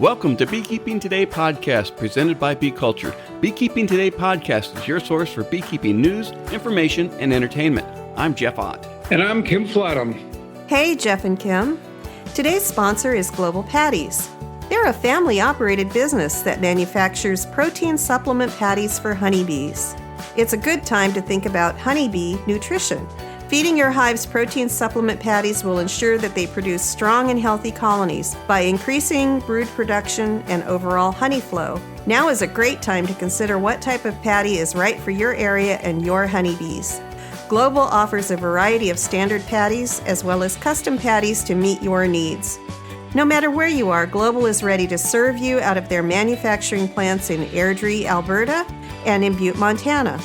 Welcome to Beekeeping Today podcast presented by Bee Culture. Beekeeping Today podcast is your source for beekeeping news, information, and entertainment. I'm Jeff Ott. And I'm Kim Flatham. Hey, Jeff and Kim. Today's sponsor is Global Patties. They're a family-operated business that manufactures protein supplement patties for honeybees. It's a good time to think about honeybee nutrition. Feeding your hive's protein supplement patties will ensure that they produce strong and healthy colonies by increasing brood production and overall honey flow. Now is a great time to consider what type of patty is right for your area and your honeybees. Global offers a variety of standard patties as well as custom patties to meet your needs. No matter where you are, Global is ready to serve you out of their manufacturing plants in Airdrie, Alberta, and in Butte, Montana,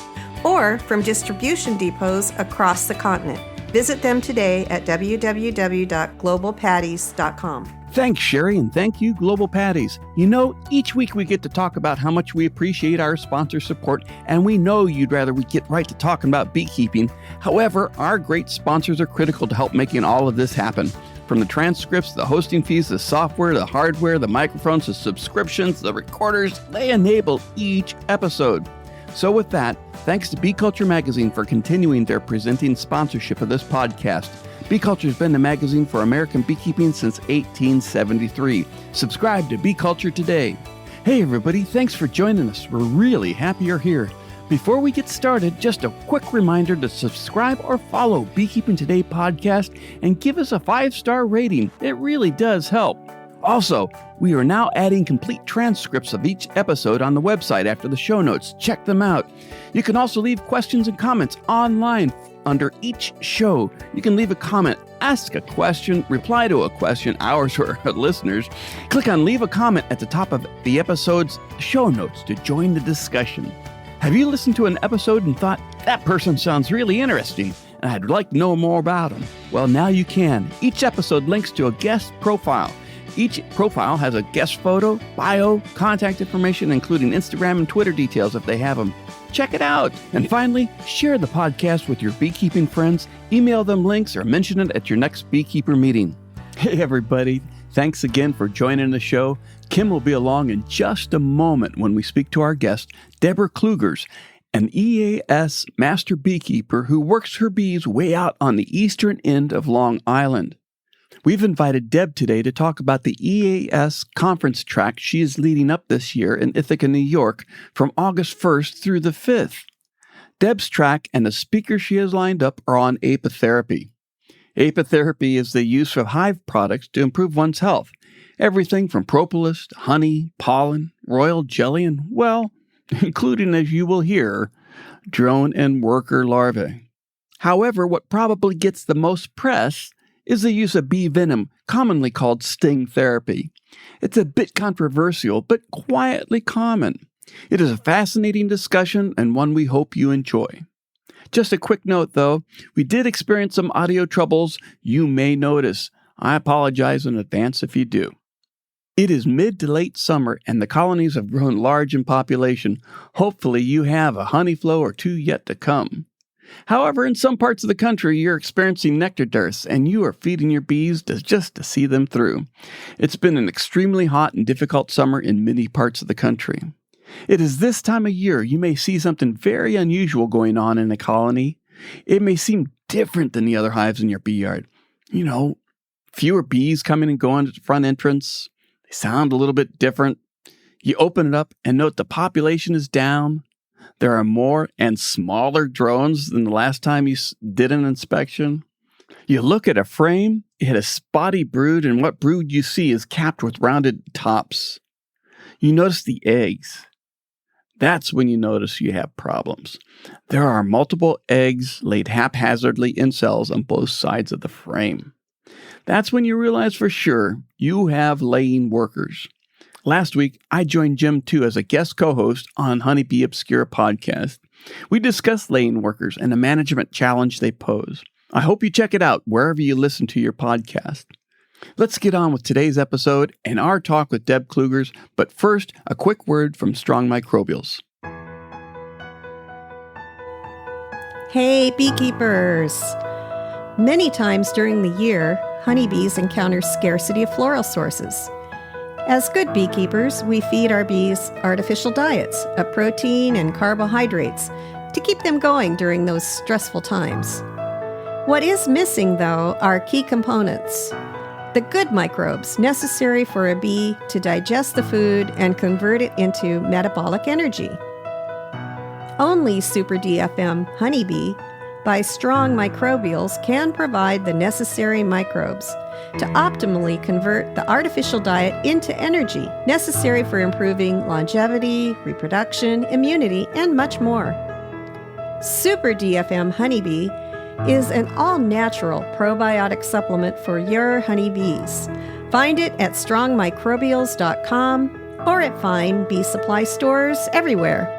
or from distribution depots across the continent. Visit them today at www.globalpatties.com. Thanks, Sherry, and thank you, Global Patties. You know, each week we get to talk about how much we appreciate our sponsor support, and we know you'd rather we get right to talking about beekeeping. However, our great sponsors are critical to help making all of this happen. From the transcripts, the hosting fees, the software, the hardware, the microphones, the subscriptions, the recorders, they enable each episode. So with that, thanks to Bee Culture Magazine for continuing their presenting sponsorship of this podcast. Bee Culture has been the magazine for American beekeeping since 1873. Subscribe to Bee Culture today. Hey everybody, thanks for joining us. We're really happy you're here. Before we get started, just a quick reminder to subscribe or follow Beekeeping Today podcast and give us a 5-star rating. It really does help. Also, we are now adding complete transcripts of each episode on the website after the show notes. Check them out. You can also leave questions and comments online under each show. You can leave a comment, ask a question, reply to a question, ours or our listeners. Click on Leave a Comment at the top of the episode's show notes to join the discussion. Have you listened to an episode and thought, that person sounds really interesting, and I'd like to know more about them? Well, now you can. Each episode links to a guest profile. Each profile has a guest photo, bio, contact information, including Instagram and Twitter details if they have them. Check it out. And finally, share the podcast with your beekeeping friends, email them links, or mention it at your next beekeeper meeting. Hey, everybody. Thanks again for joining the show. Kim will be along in just a moment when we speak to our guest, Deborah Klughers, an EAS Master Beekeeper who works her bees way out on the eastern end of Long Island. We've invited Deb today to talk about the EAS Conference track she is leading up this year in Ithaca, New York, from August 1st through the 5th. Deb's track and the speakers she has lined up are on Apatherapy. Apatherapy is the use of hive products to improve one's health. Everything from propolis to honey, pollen, royal jelly, and, well, including, as you will hear, drone and worker larvae. However, what probably gets the most press is the use of bee venom, commonly called sting therapy. It's a bit controversial, but quietly common. It is a fascinating discussion and one we hope you enjoy. Just a quick note, though, we did experience some audio troubles you may notice. I apologize in advance if you do. It is mid to late summer, and the colonies have grown large in population. Hopefully you have a honey flow or two yet to come. However, in some parts of the country, you're experiencing nectar dearths, and you are feeding your bees just to see them through. It's been an extremely hot and difficult summer in many parts of the country. It is this time of year you may see something very unusual going on in a colony. It may seem different than the other hives in your bee yard. You know, fewer bees coming and going at the front entrance. They sound a little bit different. You open it up and note the population is down. There are more and smaller drones than the last time you did an inspection. You look at a frame, it had a spotty brood, and what brood you see is capped with rounded tops. You notice the eggs. That's when you notice you have problems. There are multiple eggs laid haphazardly in cells on both sides of the frame. That's when you realize for sure you have laying workers. Last week, I joined Jim, too, as a guest co-host on Honeybee Obscura podcast. We discussed laying workers and the management challenge they pose. I hope you check it out wherever you listen to your podcast. Let's get on with today's episode and our talk with Deb Klughers, but first, a quick word from Strong Microbials. Hey, beekeepers! Many times during the year, honeybees encounter scarcity of floral sources. As good beekeepers, we feed our bees artificial diets of protein and carbohydrates to keep them going during those stressful times. What is missing, though, are key components. The good microbes necessary for a bee to digest the food and convert it into metabolic energy. Only Super DFM honeybee by strong microbials can provide the necessary microbes to optimally convert the artificial diet into energy necessary for improving longevity, reproduction, immunity, and much more. Super DFM honeybee is an all-natural probiotic supplement for your honeybees. Find it at strongmicrobials.com or at fine bee supply stores everywhere.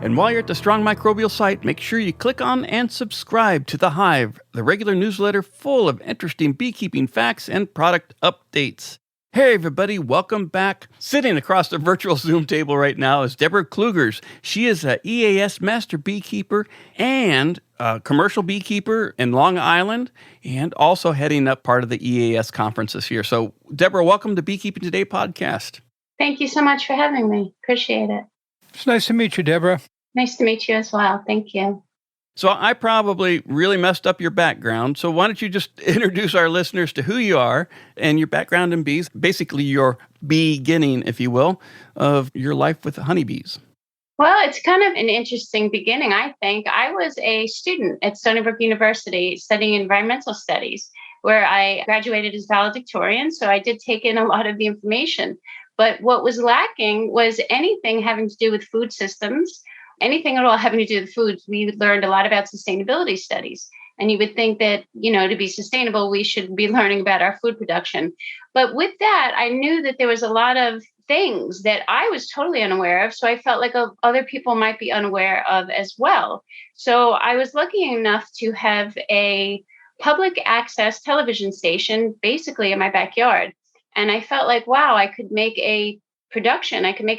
And while you're at the Strong Microbial site, make sure you click on and subscribe to The Hive, the regular newsletter full of interesting beekeeping facts and product updates. Hey everybody, welcome back. Sitting across the virtual Zoom table right now is Deborah Klughers. She is an EAS Master Beekeeper and a commercial beekeeper in Long Island, and also heading up part of the EAS Conference this year. So Deborah, welcome to Beekeeping Today podcast. Thank you so much for having me. Appreciate it. It's nice to meet you, Deborah. Nice to meet you as well. Thank you. So I probably really messed up your background. So why don't you just introduce our listeners to who you are and your background in bees, basically your beginning, if you will, of your life with honeybees. Well, it's kind of an interesting beginning, I think. I was a student at Stony Brook University studying environmental studies, where I graduated as valedictorian. So I did take in a lot of the information. But what was lacking was anything having to do with food systems. Anything at all having to do with foods. We learned a lot about sustainability studies. And you would think that, to be sustainable, we should be learning about our food production. But with that, I knew that there was a lot of things that I was totally unaware of. So I felt like other people might be unaware of as well. So I was lucky enough to have a public access television station basically in my backyard. And I felt like, wow, I could make a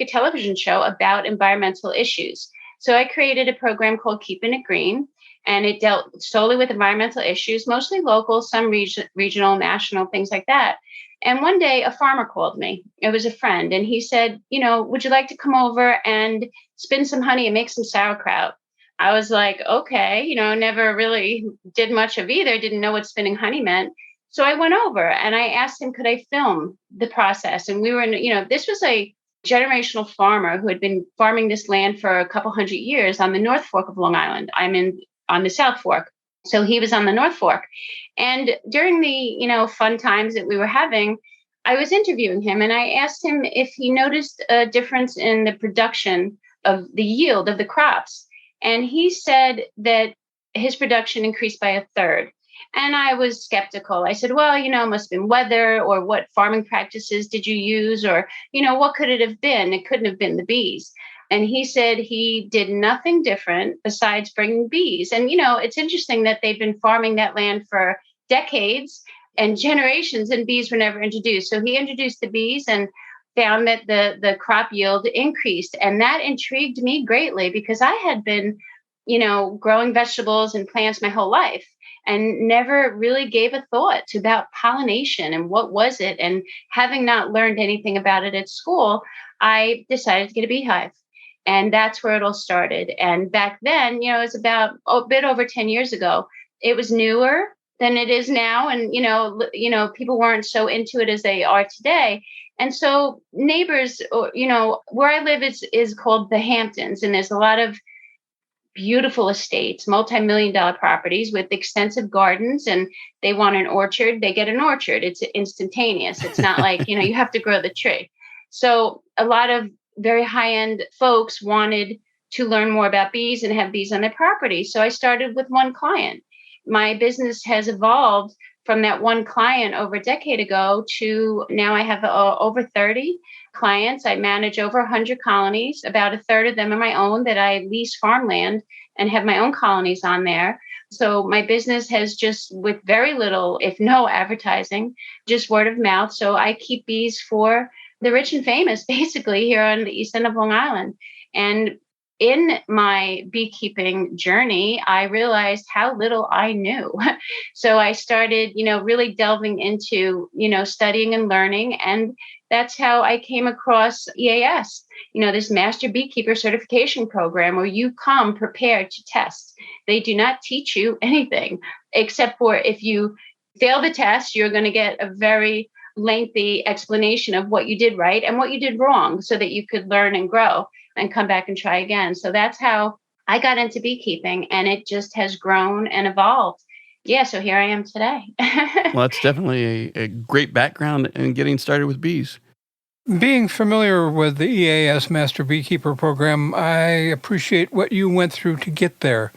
television show about environmental issues. So I created a program called Keeping It Green, and it dealt solely with environmental issues, mostly local, some regional, national, things like that. And one day a farmer called me. It was a friend. And he said, would you like to come over and spin some honey and make some sauerkraut? I was like, okay, never really did much of either. Didn't know what spinning honey meant. So I went over and I asked him, could I film the process? And we were this was a generational farmer who had been farming this land for a couple hundred years on the North Fork of Long Island. I'm on the South Fork. So he was on the North Fork. And during the, fun times that we were having, I was interviewing him and I asked him if he noticed a difference in the production of the yield of the crops. And he said that his production increased by a third. And I was skeptical. I said, well, it must have been weather, or what farming practices did you use? Or, what could it have been? It couldn't have been the bees. And he said he did nothing different besides bringing bees. And, it's interesting that they've been farming that land for decades and generations, and bees were never introduced. So he introduced the bees and found that the crop yield increased. And that intrigued me greatly because I had been, growing vegetables and plants my whole life, and never really gave a thought about pollination and what was it. And having not learned anything about it at school, I decided to get a beehive. And that's where it all started. And back then, it was about a bit over 10 years ago. It was newer than it is now. And, people weren't so into it as they are today. And so neighbors, where I live is called the Hamptons. And there's a lot of beautiful estates, multi-million-dollar properties with extensive gardens, and they want an orchard, they get an orchard. It's instantaneous. It's not like, you have to grow the tree. So a lot of very high-end folks wanted to learn more about bees and have bees on their property. So I started with one client. My business has evolved from that one client over a decade ago to now I have over 30 clients. I manage over 100 colonies. About a third of them are my own that I lease farmland and have my own colonies on there. So my business has just, with very little, if no advertising, just word of mouth. So I keep bees for the rich and famous, basically, here on the east end of Long Island. And in my beekeeping journey, I realized how little I knew. So I started, really delving into, studying and learning. And that's how I came across EAS, this Master Beekeeper certification program where you come prepared to test. They do not teach you anything, except for if you fail the test, you're going to get a very lengthy explanation of what you did right and what you did wrong so that you could learn and grow and come back and try again. So that's how I got into beekeeping, and it just has grown and evolved. Yeah, so here I am today. Well, that's definitely a great background in getting started with bees. Being familiar with the EAS Master Beekeeper program, I appreciate what you went through to get there.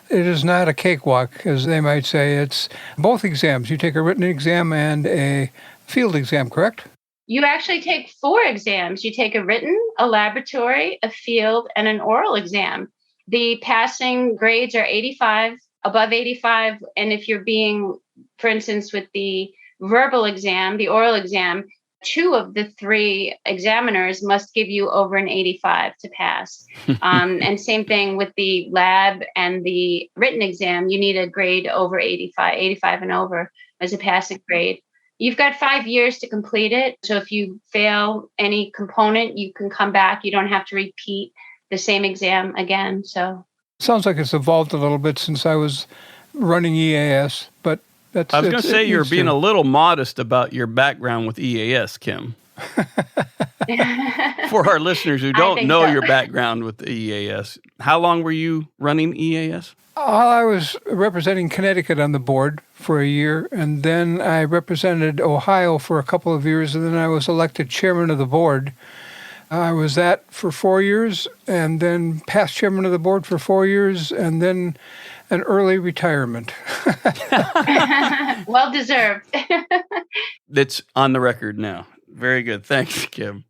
It is not a cakewalk, as they might say. It's both exams. You take a written exam and a field exam, correct? You actually take 4 exams. You take a written, a laboratory, a field, and an oral exam. The passing grades are 85, above 85. And if you're being, for instance, with the verbal exam, the oral exam, 2 of the 3 examiners must give you over an 85 to pass. And same thing with the lab and the written exam. You need a grade over 85 and over as a passing grade. You've got 5 years to complete it. So if you fail any component, you can come back. You don't have to repeat the same exam again. So sounds like it's evolved a little bit since I was running EAS, but I was going to say you're being a little modest about your background with EAS, Kim. For our listeners who don't know your background with the EAS, how long were you running EAS? I was representing Connecticut on the board for a year, and then I represented Ohio for a couple of years, and then I was elected chairman of the board. I was that for 4 years, and then past chairman of the board for 4 years, and then an early retirement. Well deserved. That's on the record now. Very good. Thanks, Kim.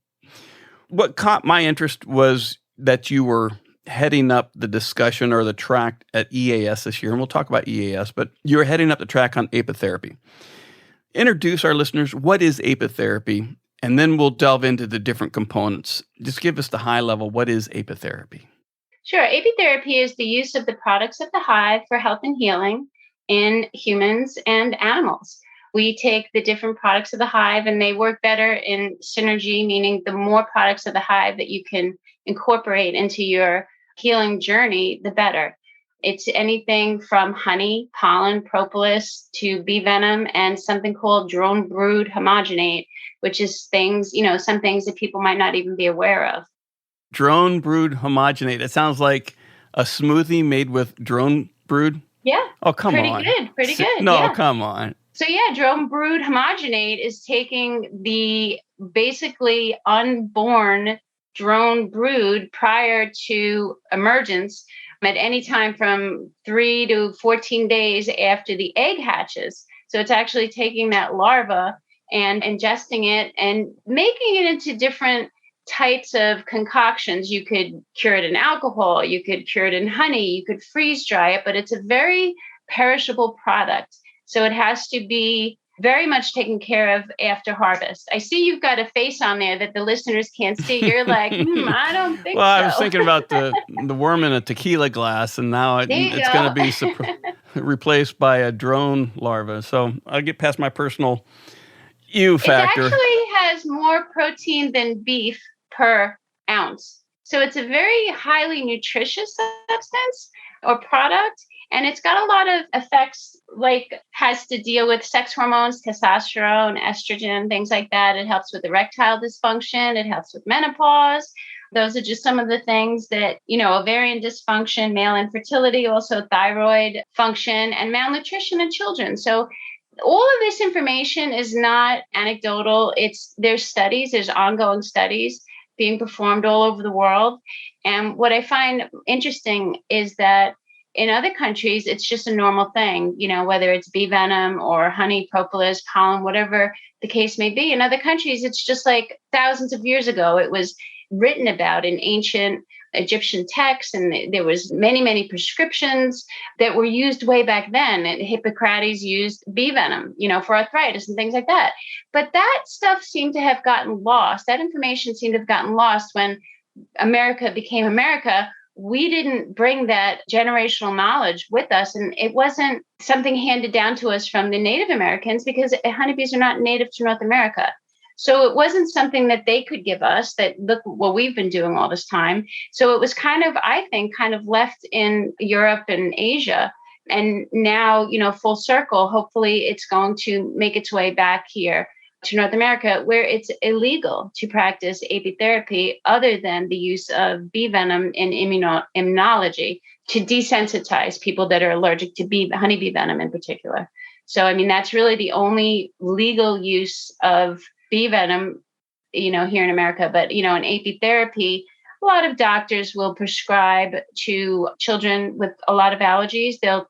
What caught my interest was that you were heading up the discussion or the track at EAS this year, and we'll talk about EAS, but you were heading up the track on apitherapy. Introduce our listeners, what is apitherapy, and then we'll delve into the different components. Just give us the high level, what is apitherapy? Sure. Apitherapy is the use of the products of the hive for health and healing in humans and animals. We take the different products of the hive and they work better in synergy, meaning the more products of the hive that you can incorporate into your healing journey, the better. It's anything from honey, pollen, propolis to bee venom and something called drone brood homogenate, which is things, some things that people might not even be aware of. Drone brood homogenate. It sounds like a smoothie made with drone brood. Yeah. Oh, come on. Pretty good. No, yeah. Come on. So yeah, drone brood homogenate is taking the basically unborn drone brood prior to emergence at any time from 3 to 14 days after the egg hatches. So it's actually taking that larva and ingesting it and making it into different types of concoctions. You could cure it in alcohol, you could cure it in honey, you could freeze dry it, but it's a very perishable product. So it has to be very much taken care of after harvest. I see you've got a face on there that the listeners can't see. You're like, I don't think so. Well, I was thinking about the worm in a tequila glass, and now it's going to be replaced by a drone larva. So I'll get past my personal ew factor. It actually has more protein than beef per ounce. So it's a very highly nutritious substance or product. And it's got a lot of effects, like has to deal with sex hormones, testosterone, estrogen, things like that. It helps with erectile dysfunction. It helps with menopause. Those are just some of the things that, ovarian dysfunction, male infertility, also thyroid function, and malnutrition in children. So all of this information is not anecdotal. There's studies, there's ongoing studies being performed all over the world. And what I find interesting is that in other countries, it's just a normal thing, whether it's bee venom or honey, propolis, pollen, whatever the case may be. In other countries, it's just like thousands of years ago. It was written about in ancient Egyptian texts, and there was many, many prescriptions that were used way back then. And Hippocrates used bee venom, for arthritis and things like that. But that stuff seemed to have gotten lost. That information seemed to have gotten lost when America became America, we didn't bring that generational knowledge with us. And it wasn't something handed down to us from the Native Americans because honeybees are not native to North America. So it wasn't something that they could give us that, look what we've been doing all this time. So it was kind of, I think, kind of left in Europe and Asia. And now, full circle, hopefully it's going to make its way back here to North America, where it's illegal to practice apitherapy other than the use of bee venom in immunology to desensitize people that are allergic to honeybee venom in particular. So, that's really the only legal use of bee venom, here in America. But, in apitherapy, a lot of doctors will prescribe to children with a lot of allergies. They'll,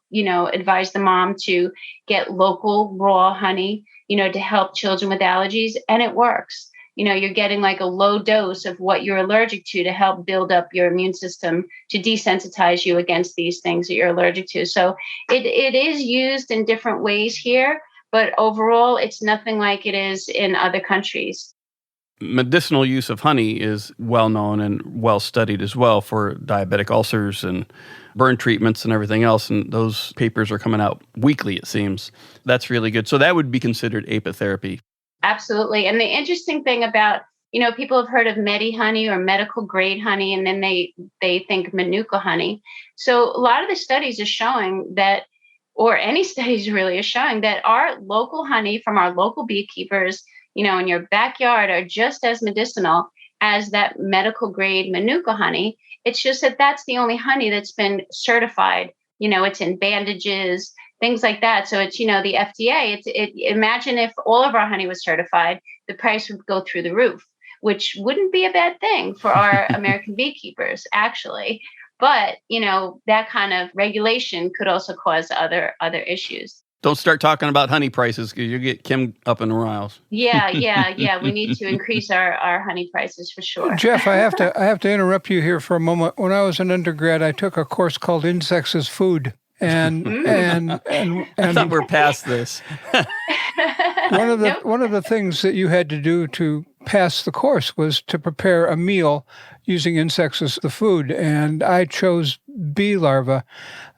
advise the mom to get local raw honey, to help children with allergies. And it works. You're getting like a low dose of what you're allergic to help build up your immune system to desensitize you against these things that you're allergic to. So it is used in different ways here, but overall, it's nothing like it is in other countries. Medicinal use of honey is well known and well studied as well for diabetic ulcers and burn treatments and everything else. And those papers are coming out weekly, it seems. That's really good. So that would be considered apitherapy. Absolutely. And the interesting thing about, people have heard of honey or medical grade honey, and then they think Manuka honey. So a lot of the studies are showing that, or any studies really are showing that our local honey from our local beekeepers, in your backyard are just as medicinal as that medical grade Manuka honey. It's just that that's the only honey that's been certified. It's in bandages, things like that. So it's, the FDA, imagine if all of our honey was certified, the price would go through the roof, which wouldn't be a bad thing for our American beekeepers, actually. But, that kind of regulation could also cause other issues. Don't start talking about honey prices because you get Kim up in the riles. Yeah. We need to increase our honey prices for sure. Jeff, I have to interrupt you here for a moment. When I was an undergrad, I took a course called Insects as Food. And I thought we're past this. One of the things that you had to do to pass the course was to prepare a meal using insects as the food. And I chose bee larvae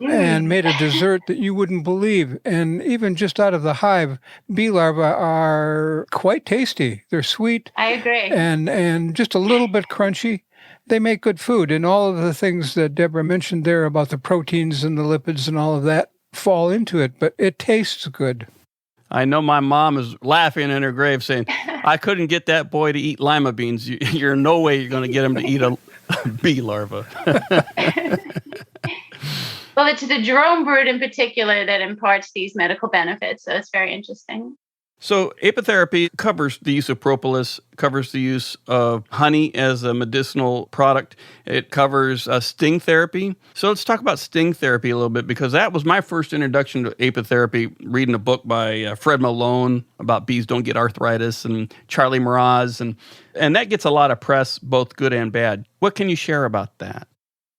and made a dessert that you wouldn't believe. And even just out of the hive, bee larvae are quite tasty. They're sweet. I agree. And just a little bit crunchy. They make good food. And all of the things that Deborah mentioned there about the proteins and the lipids and all of that fall into it. But it tastes good. I know my mom is laughing in her grave saying, I couldn't get that boy to eat lima beans. You're no way you're going to get him to eat a bee larva. Well, it's the drone brood in particular that imparts these medical benefits. So it's very interesting. So apitherapy covers the use of propolis, covers the use of honey as a medicinal product. It covers sting therapy. So let's talk about sting therapy a little bit, because that was my first introduction to apitherapy, reading a book by Fred Malone about bees don't get arthritis, and Charlie Mraz. And that gets a lot of press, both good and bad. What can you share about that?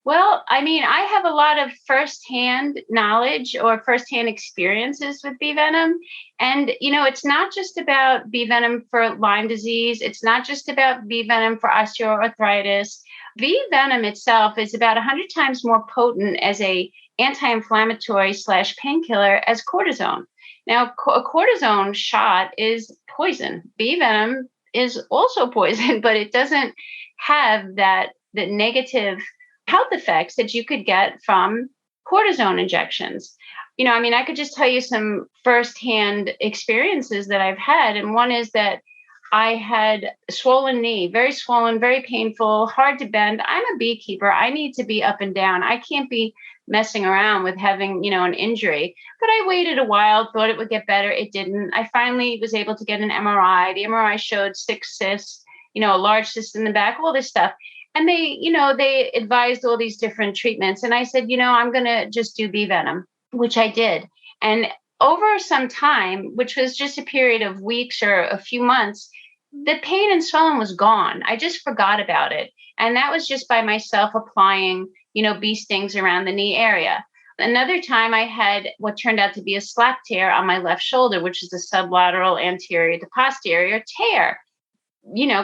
Well, I have a lot of firsthand knowledge or firsthand experiences with bee venom. And, it's not just about bee venom for Lyme disease. It's not just about bee venom for osteoarthritis. Bee venom itself is about 100 times more potent as a anti-inflammatory / painkiller as cortisone. Now, a cortisone shot is poison. Bee venom is also poison, but it doesn't have the negative health effects that you could get from cortisone injections. I could just tell you some firsthand experiences that I've had. And one is that I had a swollen knee, very swollen, very painful, hard to bend. I'm a beekeeper. I need to be up and down. I can't be messing around with having, an injury. But I waited a while, thought it would get better. It didn't. I finally was able to get an MRI. The MRI showed 6 cysts, a large cyst in the back, all this stuff. And they advised all these different treatments. And I said, I'm going to just do bee venom, which I did. And over some time, which was just a period of weeks or a few months, the pain and swelling was gone. I just forgot about it. And that was just by myself applying, bee stings around the knee area. Another time I had what turned out to be a slap tear on my left shoulder, which is a sublateral anterior to posterior tear,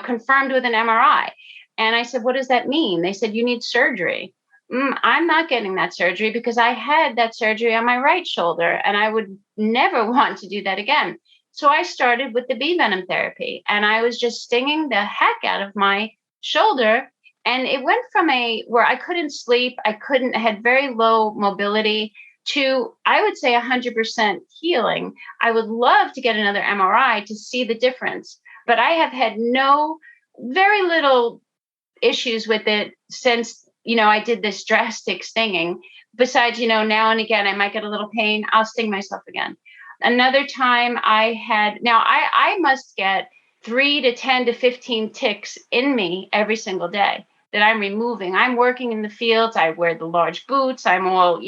confirmed with an MRI. And I said, what does that mean? They said, you need surgery. I'm not getting that surgery because I had that surgery on my right shoulder and I would never want to do that again. So I started with the bee venom therapy and I was just stinging the heck out of my shoulder. And it went from where I couldn't sleep, I had very low mobility to, I would say, 100% healing. I would love to get another MRI to see the difference, but I have had very little issues with it since, I did this drastic stinging. Besides, now and again, I might get a little pain. I'll sting myself again. Another time I must get 3 to 10 to 15 ticks in me every single day that I'm removing. I'm working in the fields. I wear the large boots. I'm all,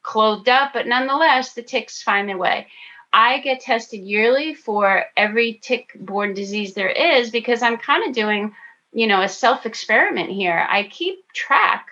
clothed up, but nonetheless, the ticks find their way. I get tested yearly for every tick-borne disease there is because I'm kind of doing, a self-experiment here. I keep track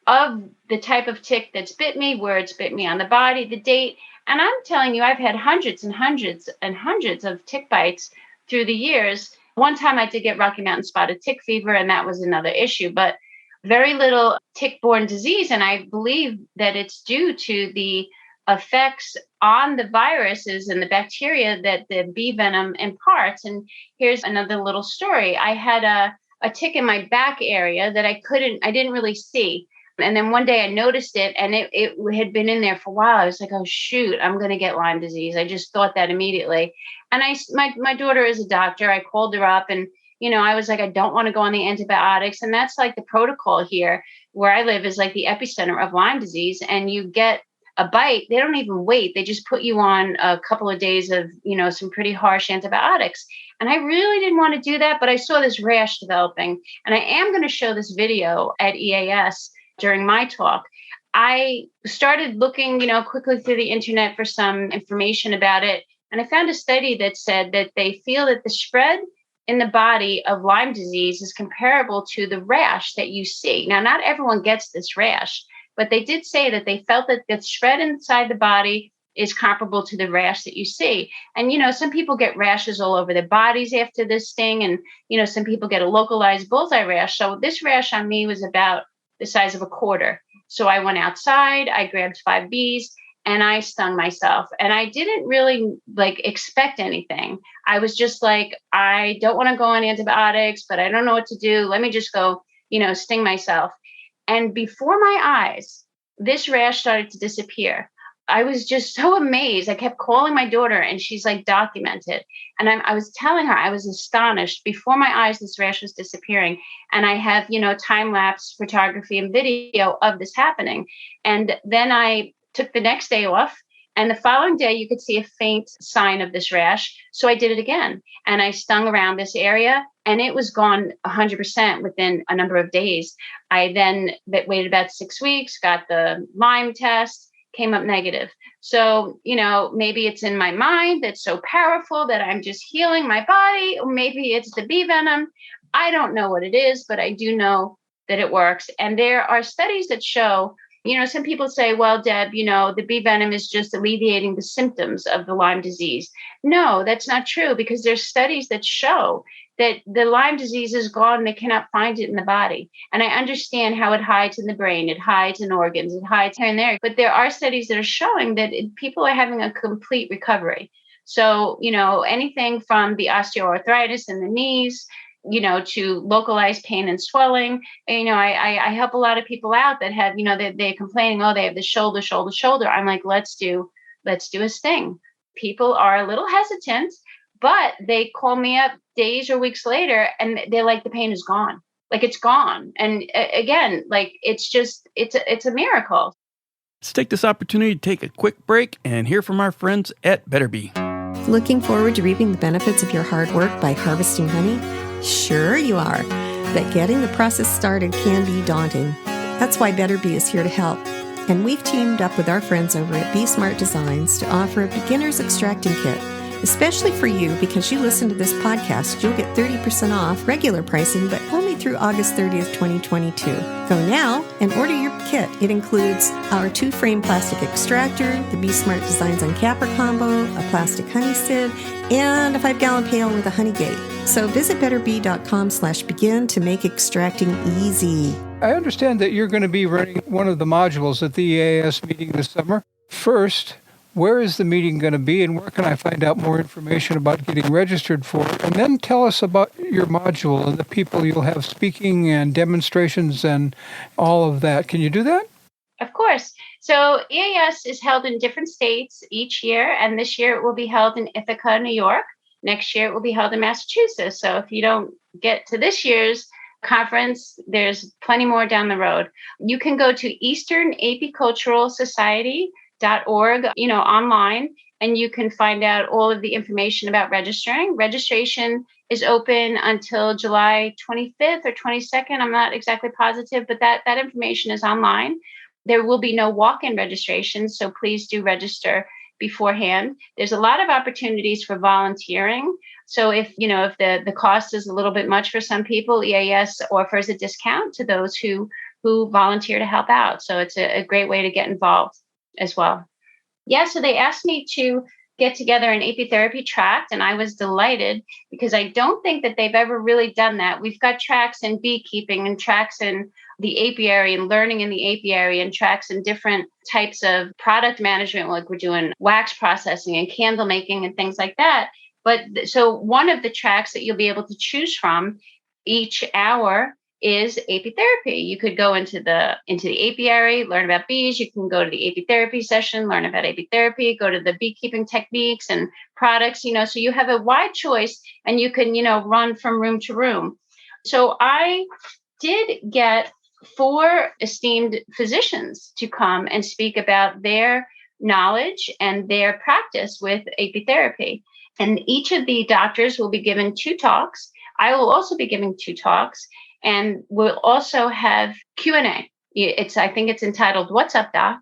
of the type of tick that's bit me, where it's bit me on the body, the date. And I'm telling you, I've had hundreds and hundreds and hundreds of tick bites through the years. One time I did get Rocky Mountain spotted tick fever, and that was another issue, but very little tick-borne disease. And I believe that it's due to the effects on the viruses and the bacteria that the bee venom imparts. And here's another little story. I had a tick in my back area that I didn't really see. And then one day I noticed it and it had been in there for a while. I was like, oh, shoot, I'm going to get Lyme disease. I just thought that immediately. And my daughter is a doctor. I called her up and, I was like, I don't want to go on the antibiotics. And that's like the protocol here where I live is like the epicenter of Lyme disease. And you get a bite, they don't even wait. They just put you on a couple of days of, some pretty harsh antibiotics. And I really didn't want to do that, but I saw this rash developing. And I am going to show this video at EAS during my talk. I started looking, quickly through the internet for some information about it. And I found a study that said that they feel that the spread in the body of Lyme disease is comparable to the rash that you see. Now, not everyone gets this rash, but they did say that they felt that the spread inside the body is comparable to the rash that you see. And, some people get rashes all over their bodies after this sting. And, some people get a localized bullseye rash. So this rash on me was about the size of a quarter. So I went outside, I grabbed 5 bees and I stung myself. And I didn't really expect anything. I was just like, I don't want to go on antibiotics, but I don't know what to do. Let me just go, sting myself. And before my eyes, this rash started to disappear. I was just so amazed. I kept calling my daughter and she's like, document it. And I was telling her, I was astonished. Before my eyes, this rash was disappearing. And I have, time-lapse photography and video of this happening. And then I took the next day off. And the following day, you could see a faint sign of this rash. So I did it again. And I stung around this area and it was gone 100% within a number of days. I then waited about 6 weeks, got the Lyme test, came up negative. So, maybe it's in my mind that's so powerful that I'm just healing my body. Or maybe it's the bee venom. I don't know what it is, but I do know that it works. And there are studies that show, some people say, well, Deb, the bee venom is just alleviating the symptoms of the Lyme disease. No, that's not true because there's studies that show that the Lyme disease is gone and they cannot find it in the body. And I understand how it hides in the brain, it hides in organs, it hides here and there. But there are studies that are showing that people are having a complete recovery. So, anything from the osteoarthritis in the knees, to localized pain and swelling. I help a lot of people out that have, they're complaining, oh, they have the shoulder. I'm like, let's do a sting. People are a little hesitant, but they call me up days or weeks later and they're like, the pain is gone. Like it's gone. And again, it's a miracle. Let's take this opportunity to take a quick break and hear from our friends at Better Bee. Looking forward to reaping the benefits of your hard work by harvesting honey? Sure you are, but getting the process started can be daunting. That's why Better Bee is here to help. And we've teamed up with our friends over at Be Smart Designs to offer a beginner's extracting kit. Especially for you, because you listen to this podcast, you'll get 30% off regular pricing, but only through August 30th, 2022. Go now and order your kit. It includes our 2-frame plastic extractor, the Be Smart Designs Uncapper combo, a plastic honey sieve, and a 5-gallon pail with a honey gate. So visit betterbee.com/begin to make extracting easy. I understand that you're going to be running one of the modules at the EAS meeting this summer. First, where is the meeting going to be, and where can I find out more information about getting registered for it? And then tell us about your module and the people you'll have speaking and demonstrations and all of that. Can you do that? Of course. So EAS is held in different states each year, and this year it will be held in Ithaca, New York. Next year it will be held in Massachusetts. So if you don't get to this year's conference, there's plenty more down the road. You can go to easternapiculturalsociety.org, online, and you can find out all of the information about registering. Registration is open until July 25th or 22nd. I'm not exactly positive, but that information is online. There will be no walk-in registration, so please do register beforehand. There's a lot of opportunities for volunteering. So if the cost is a little bit much for some people, EAS offers a discount to those who volunteer to help out. So it's a great way to get involved as well. Yeah, so they asked me to get together an apitherapy tract, and I was delighted because I don't think that they've ever really done that. We've got tracts in beekeeping and tracts in the apiary and learning in the apiary and tracts in different types of product management, like we're doing wax processing and candle making and things like that. But so one of the tracks that you'll be able to choose from each hour is apitherapy. You could go into the apiary, learn about bees. You can go to the apitherapy session, learn about apitherapy, go to the beekeeping techniques and products, so you have a wide choice and you can, run from room to room. So I did get 4 esteemed physicians to come and speak about their knowledge and their practice with apitherapy. And each of the doctors will be given 2 talks. I will also be giving 2 talks. And we'll also have Q&A. I think it's entitled, What's Up, Doc?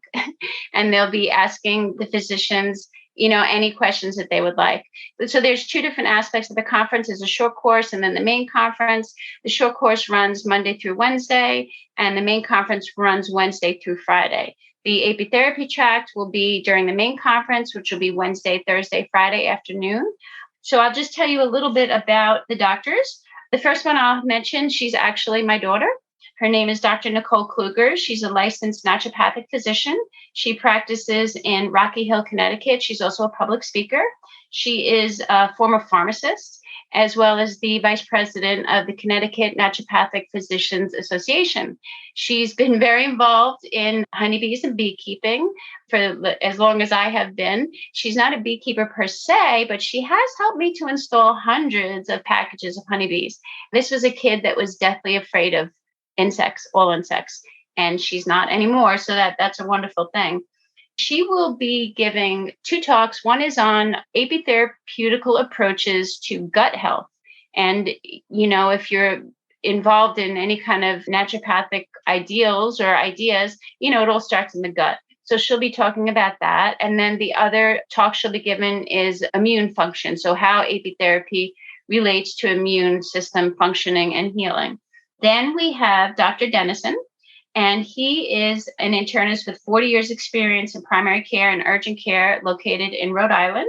And they'll be asking the physicians, any questions that they would like. So there's 2 different aspects of the conference. There's a short course and then the main conference. The short course runs Monday through Wednesday, and the main conference runs Wednesday through Friday. The apitherapy tract will be during the main conference, which will be Wednesday, Thursday, Friday afternoon. So I'll just tell you a little bit about the doctors. The first one I'll mention, she's actually my daughter. Her name is Dr. Nicole Kluger. She's a licensed naturopathic physician. She practices in Rocky Hill, Connecticut. She's also a public speaker. She is a former pharmacist, as well as the vice president of the Connecticut Naturopathic Physicians Association. She's been very involved in honeybees and beekeeping for as long as I have been. She's not a beekeeper per se, but she has helped me to install hundreds of packages of honeybees. This was a kid that was deathly afraid of insects, all insects, and she's not anymore. So that's a wonderful thing. She will be giving 2 talks. One is on apitherapeutical approaches to gut health. And, if you're involved in any kind of naturopathic ideals or ideas, it all starts in the gut. So she'll be talking about that. And then the other talk she'll be given is immune function. So how apitherapy relates to immune system functioning and healing. Then we have Dr. Dennison. And he is an internist with 40 years experience in primary care and urgent care located in Rhode Island.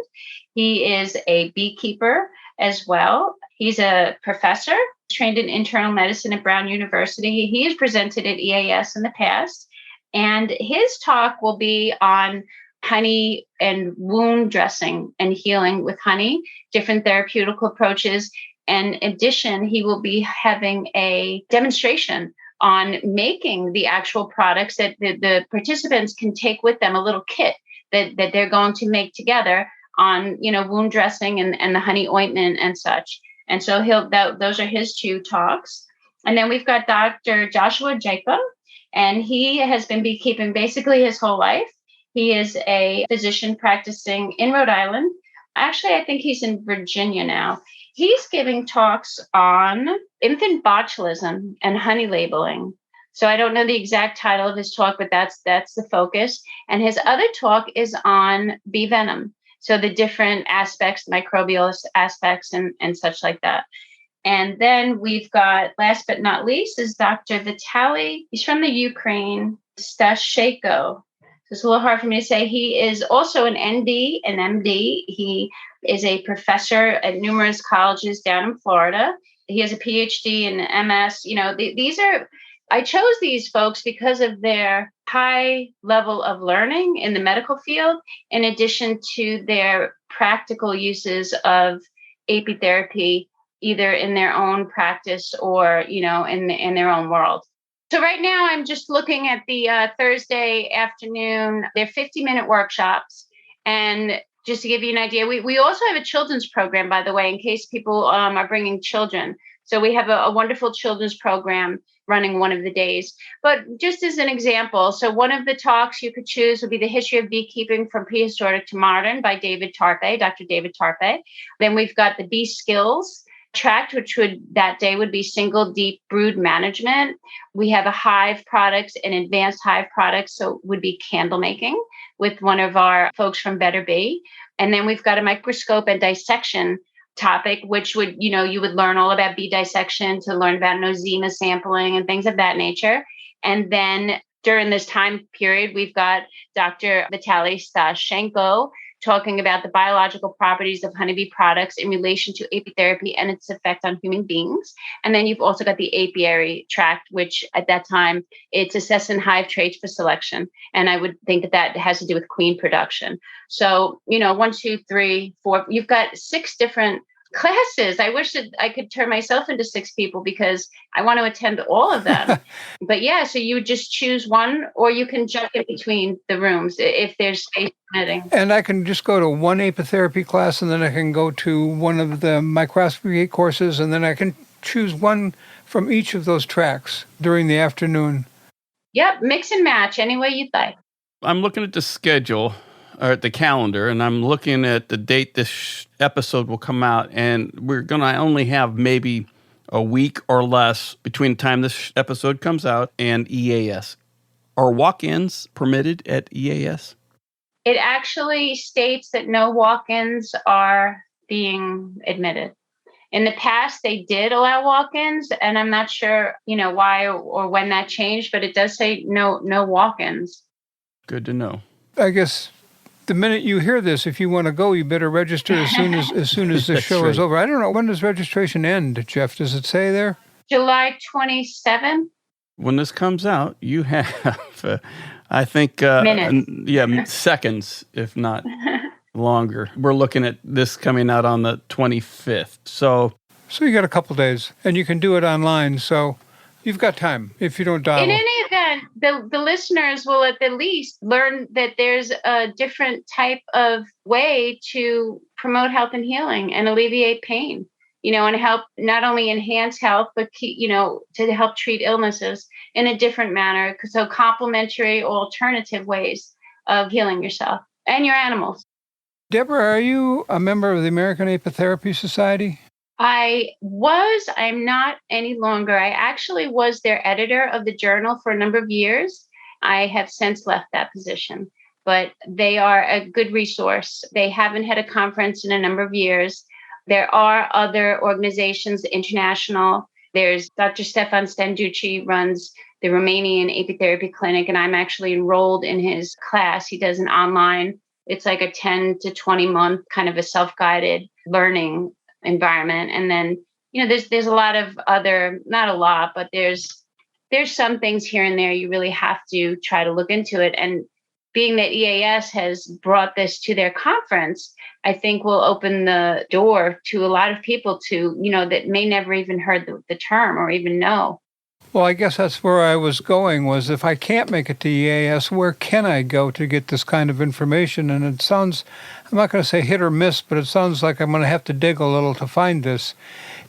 He is a beekeeper as well. He's a professor trained in internal medicine at Brown University. He has presented at EAS in the past. And his talk will be on honey and wound dressing and healing with honey, different therapeutical approaches. And in addition, he will be having a demonstration on making the actual products that the participants can take with them, a little kit that they're going to make together on, wound dressing and the honey ointment and such. And so those are his 2 talks. And then we've got Dr. Joshua Jacob, and he has been beekeeping basically his whole life. He is a physician practicing in Rhode Island. Actually, I think he's in Virginia now. He's giving talks on infant botulism and honey labeling. So I don't know the exact title of his talk, but that's the focus. And his other talk is on bee venom. So the different aspects, microbial aspects and such like that. And then we've got, last but not least, is Dr. Vitale. He's from the Ukraine, Stasheko. It's a little hard for me to say. He is also an ND, an MD. He is a professor at numerous colleges down in Florida. He has a PhD and MS. These are I chose these folks because of their high level of learning in the medical field, in addition to their practical uses of apitherapy, either in their own practice or, in their own world. So right now I'm just looking at the Thursday afternoon. They're 50-minute workshops. And just to give you an idea, we also have a children's program, by the way, in case people are bringing children. So we have a wonderful children's program running one of the days. But just as an example, so one of the talks you could choose would be The History of Beekeeping from Prehistoric to Modern by Dr. David Tarpe. Then we've got the Bee Skills tract, which that day would be single deep brood management. We have a hive products and advanced hive products, so it would be candle making with one of our folks from Better Bee. And then we've got a microscope and dissection topic, which would, you would learn all about bee dissection, to learn about nosema sampling and things of that nature. And then during this time period, we've got Dr. Vitale talking about the biological properties of honeybee products in relation to apitherapy and its effect on human beings. And then you've also got the apiary tract, which at that time, it's assessing hive traits for selection. And I would think that has to do with queen production. So, 1, 2, 3, 4, you've got 6 different classes. I wish that I could turn myself into 6 people because I want to attend all of them. But yeah, so you would just choose one, or you can jump in between the rooms if there's space permitting. And I can just go to one apitherapy class, and then I can go to one of the microscopy courses, and then I can choose one from each of those tracks during the afternoon. Yep, mix and match any way you'd like. I'm looking at the schedule, or at the calendar, and I'm looking at the date this episode will come out, and we're going to only have maybe a week or less between the time this episode comes out and EAS. Are walk-ins permitted at EAS? It actually states that no walk-ins are being admitted. In the past, they did allow walk-ins, and I'm not sure, why or when that changed, but it does say no walk-ins. Good to know. I guess the minute you hear this, if you want to go, you better register as soon as the show is over. I don't know, when does registration end, Jeff? Does it say there? July 27th. When this comes out, you have, I think, minutes. Seconds, if not longer. We're looking at this coming out on the 25th. So you got a couple days, and you can do it online. So you've got time if you don't dial. In any event, the listeners will at the least learn that there's a different type of way to promote health and healing and alleviate pain, and help not only enhance health, but, to help treat illnesses in a different manner. So complementary alternative ways of healing yourself and your animals. Deborah, are you a member of the American Apatherapy Society? I'm not any longer. I actually was their editor of the journal for a number of years. I have since left that position, but they are a good resource. They haven't had a conference in a number of years. There are other organizations, international. There's Dr. Stefan Standucci runs the Romanian Apitherapy Clinic, and I'm actually enrolled in his class. He does an online, it's like a 10 to 20 month kind of a self-guided learning environment. And then, there's a lot of other, not a lot, but there's some things here and there you really have to try to look into it. And being that EAS has brought this to their conference, I think will open the door to a lot of people to, that may never even heard the term or even know. Well, I guess that's where I was going, was if I can't make it to EAS, where can I go to get this kind of information? And it sounds, I'm not going to say hit or miss, but it sounds like I'm going to have to dig a little to find this.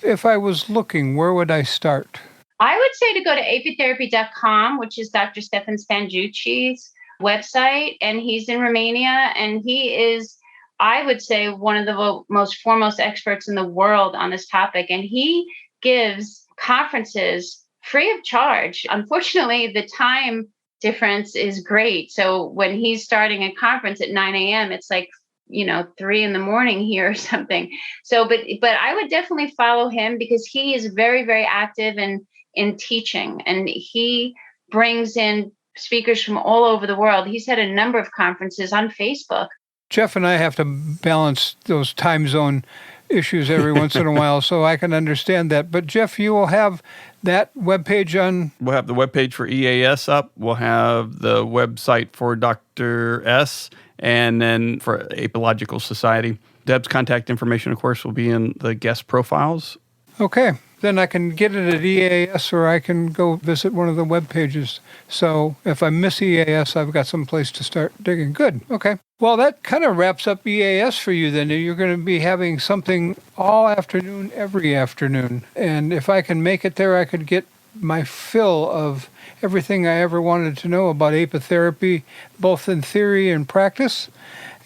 If I was looking, where would I start? I would say to go to apatherapy.com, which is Dr. Stefan Standucci's website, and he's in Romania, and he is, I would say, one of the most foremost experts in the world on this topic, and he gives conferences free of charge. Unfortunately, the time difference is great. So when he's starting a conference at 9 a.m., it's like, 3 a.m. here or something. So, but I would definitely follow him because he is very, very active in teaching, and he brings in speakers from all over the world. He's had a number of conferences on Facebook. Jeff and I have to balance those time zone issues every once in a while, so I can understand that. But Jeff, you will have that webpage on? We'll have the webpage for EAS up. We'll have the website for Dr. S, and then for Apological Society. Deb's contact information, of course, will be in the guest profiles. Okay. Then I can get it at EAS, or I can go visit one of the web pages. So if I miss EAS, I've got some place to start digging. Good. Okay. Well, that kind of wraps up EAS for you then. You're going to be having something all afternoon, every afternoon. And if I can make it there, I could get my fill of everything I ever wanted to know about apitherapy, both in theory and practice,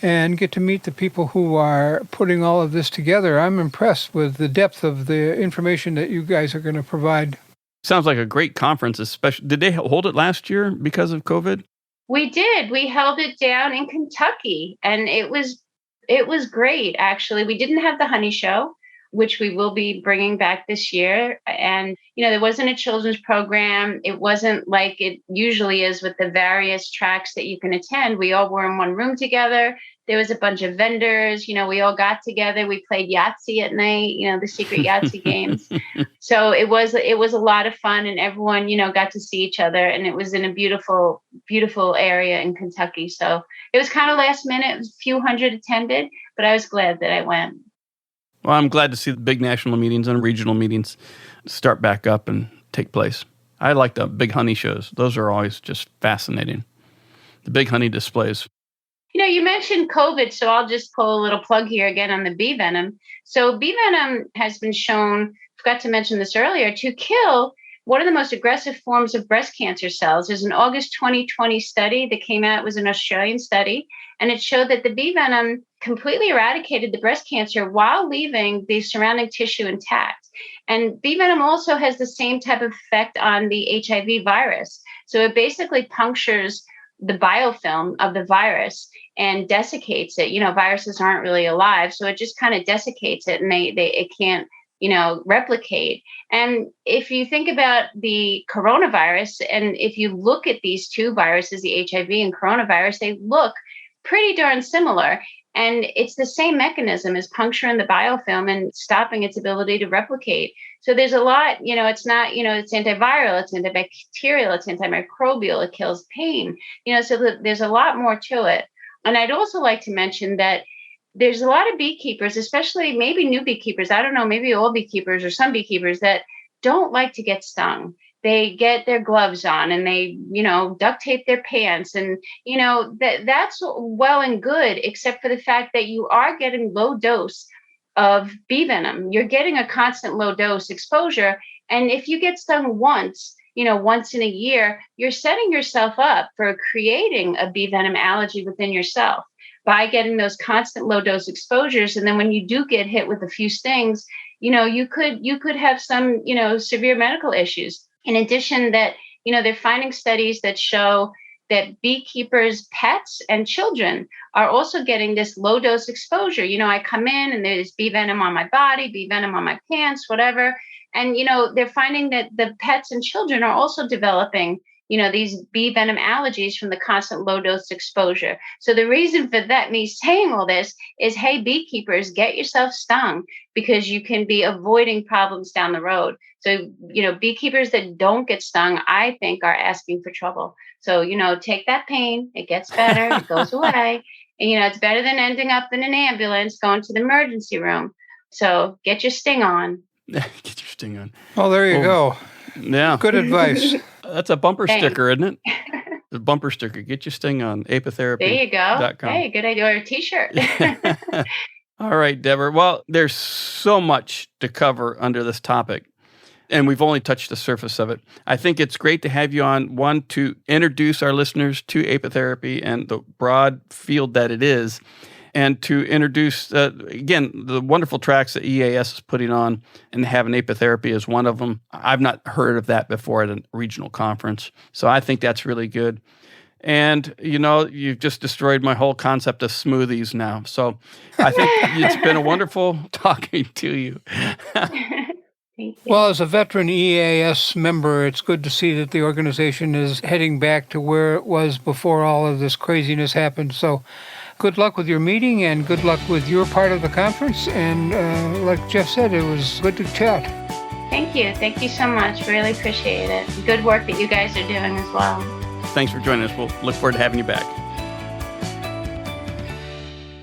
and get to meet the people who are putting all of this together. I'm impressed with the depth of the information that you guys are going to provide. Sounds like a great conference, especially. Did they hold it last year because of COVID? We did. We held it down in Kentucky, and it was great, actually. We didn't have the honey show, which we will be bringing back this year. And, there wasn't a children's program. It wasn't like it usually is with the various tracks that you can attend. We all were in one room together. There was a bunch of vendors. We all got together. We played Yahtzee at night, the secret Yahtzee games. So it was a lot of fun, and everyone, got to see each other. And it was in a beautiful, beautiful area in Kentucky. So it was kind of last minute. A few hundred attended, but I was glad that I went. Well, I'm glad to see the big national meetings and regional meetings start back up and take place. I like the big honey shows. Those are always just fascinating. The big honey displays. You mentioned COVID, so I'll just pull a little plug here again on the bee venom. So bee venom has been shown, forgot to mention this earlier, to kill one of the most aggressive forms of breast cancer cells. There's an August 2020 study that came out. It was an Australian study, and it showed that the bee venom completely eradicated the breast cancer while leaving the surrounding tissue intact. And bee venom also has the same type of effect on the HIV virus. So it basically punctures the biofilm of the virus and desiccates it. Viruses aren't really alive, so it just kind of desiccates it, and it can't replicate. And if you think about the coronavirus, and if you look at these two viruses, the HIV and coronavirus, they look pretty darn similar. And it's the same mechanism as puncturing the biofilm and stopping its ability to replicate. So there's a lot, it's not, it's antiviral, it's antibacterial, it's antimicrobial, it kills pain, so there's a lot more to it. And I'd also like to mention that there's a lot of beekeepers, especially maybe new beekeepers, I don't know, maybe all beekeepers or some beekeepers, that don't like to get stung. They get their gloves on and they, duct tape their pants. And, that's well and good, except for the fact that you are getting low dose of bee venom. You're getting a constant low dose exposure. And if you get stung once in a year, you're setting yourself up for creating a bee venom allergy within yourself by getting those constant low dose exposures. And then when you do get hit with a few stings, you could have some, severe medical issues. In addition, that, they're finding studies that show that beekeepers' pets and children are also getting this low dose exposure. I come in and there's bee venom on my body, bee venom on my pants, whatever. And, they're finding that the pets and children are also developing, these bee venom allergies from the constant low dose exposure. So the reason for that, me saying all this, is, hey, beekeepers, get yourself stung, because you can be avoiding problems down the road. So, beekeepers that don't get stung, I think, are asking for trouble. So, take that pain. It gets better. It goes away. And, it's better than ending up in an ambulance going to the emergency room. So get your sting on. Get your sting on. Oh, there you go. Yeah. Good advice. That's a bumper sticker, isn't it? The bumper sticker. Get your sting on. Apatherapy. There you go. Hey, good idea. Or a T-shirt. All right, Deborah. Well, there's so much to cover under this topic, and we've only touched the surface of it. I think it's great to have you on, one, to introduce our listeners to apatherapy and the broad field that it is, and to introduce, again, the wonderful tracks that EAS is putting on, and having apatherapy as one of them. I've not heard of that before at a regional conference, so I think that's really good. And, you've just destroyed my whole concept of smoothies now. So I think it's been a wonderful talking to you. Thank you. Well, as a veteran EAS member, it's good to see that the organization is heading back to where it was before all of this craziness happened. So good luck with your meeting and good luck with your part of the conference. And like Jeff said, it was good to chat. Thank you. Thank you so much. Really appreciate it. Good work that you guys are doing as well. Thanks for joining us. We'll look forward to having you back.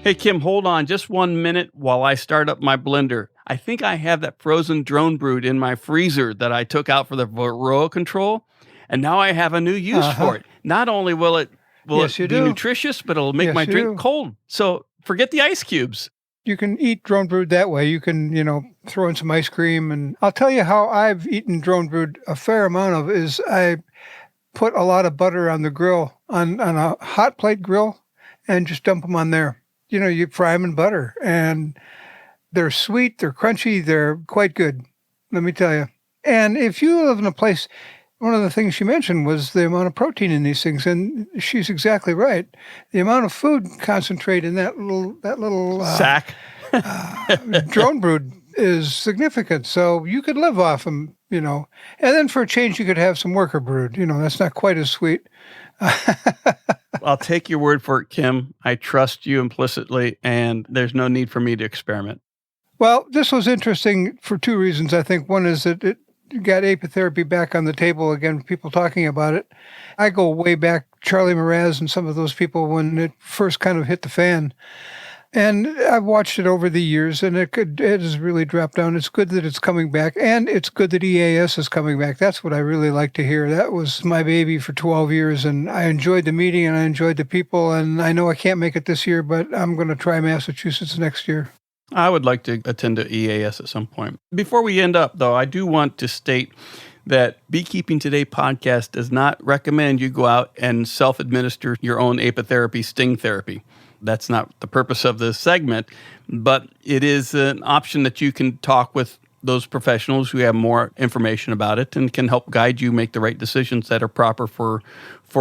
Hey, Kim, hold on just 1 minute while I start up my blender. I think I have that frozen drone brood in my freezer that I took out for the varroa control, and now I have a new use for it. Not only will it be nutritious, but it'll make my drink cold. So forget the ice cubes. You can eat drone brood that way. You can, throw in some ice cream. And I'll tell you how I've eaten drone brood a fair amount of is I put a lot of butter on the grill, on a hot plate grill, and just dump them on there. You fry them in butter, and they're sweet, they're crunchy, they're quite good, let me tell you. And if you live in a place, one of the things she mentioned was the amount of protein in these things, and she's exactly right. The amount of food concentrate in that little sack drone brood is significant. So you could live off them, and then for a change, you could have some worker brood. That's not quite as sweet. I'll take your word for it, Kim. I trust you implicitly, and there's no need for me to experiment. Well, this was interesting for two reasons. I think one is that it got apitherapy back on the table again, people talking about it. I go way back, Charlie Mraz and some of those people when it first kind of hit the fan. And I've watched it over the years, and it has really dropped down. It's good that it's coming back, and it's good that EAS is coming back. That's what I really like to hear. That was my baby for 12 years, and I enjoyed the meeting, and I enjoyed the people, and I know I can't make it this year, but I'm going to try Massachusetts next year. I would like to attend to EAS at some point. Before we end up, though, I do want to state that Beekeeping Today podcast does not recommend you go out and self-administer your own apitherapy sting therapy. That's not the purpose of this segment, but it is an option that you can talk with those professionals who have more information about it and can help guide you make the right decisions that are proper for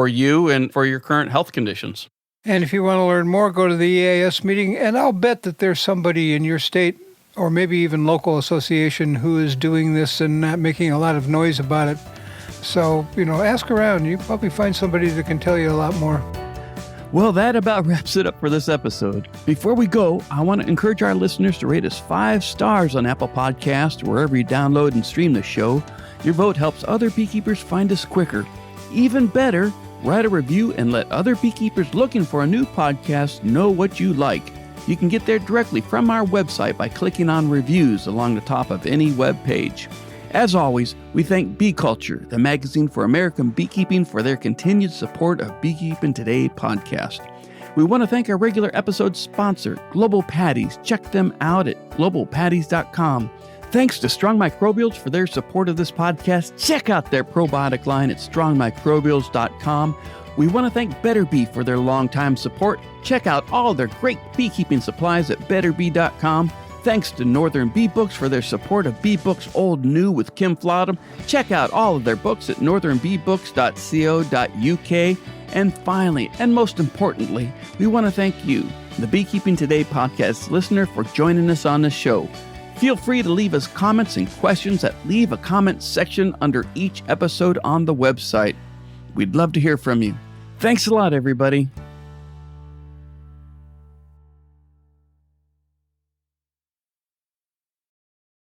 you and for your current health conditions. And if you want to learn more, go to the EAS meeting, and I'll bet that there's somebody in your state or maybe even local association who is doing this and not making a lot of noise about it. So, ask around. You probably find somebody that can tell you a lot more. Well, that about wraps it up for this episode. Before we go, I want to encourage our listeners to rate us 5 stars on Apple Podcasts, wherever you download and stream the show. Your vote helps other beekeepers find us quicker. Even better, write a review and let other beekeepers looking for a new podcast know what you like. You can get there directly from our website by clicking on reviews along the top of any web page. As always, we thank Bee Culture, the magazine for American beekeeping, for their continued support of Beekeeping Today podcast. We want to thank our regular episode sponsor, Global Patties. Check them out at globalpatties.com. Thanks to Strong Microbials for their support of this podcast. Check out their probiotic line at strongmicrobials.com. We want to thank Better Bee for their longtime support. Check out all their great beekeeping supplies at betterbee.com. Thanks to Northern Bee Books for their support of Bee Books Old New with Kim Flodham. Check out all of their books at northernbeebooks.co.uk. And finally, and most importantly, we want to thank you, the Beekeeping Today podcast listener, for joining us on the show. Feel free to leave us comments and questions at Leave a Comment section under each episode on the website. We'd love to hear from you. Thanks a lot, everybody.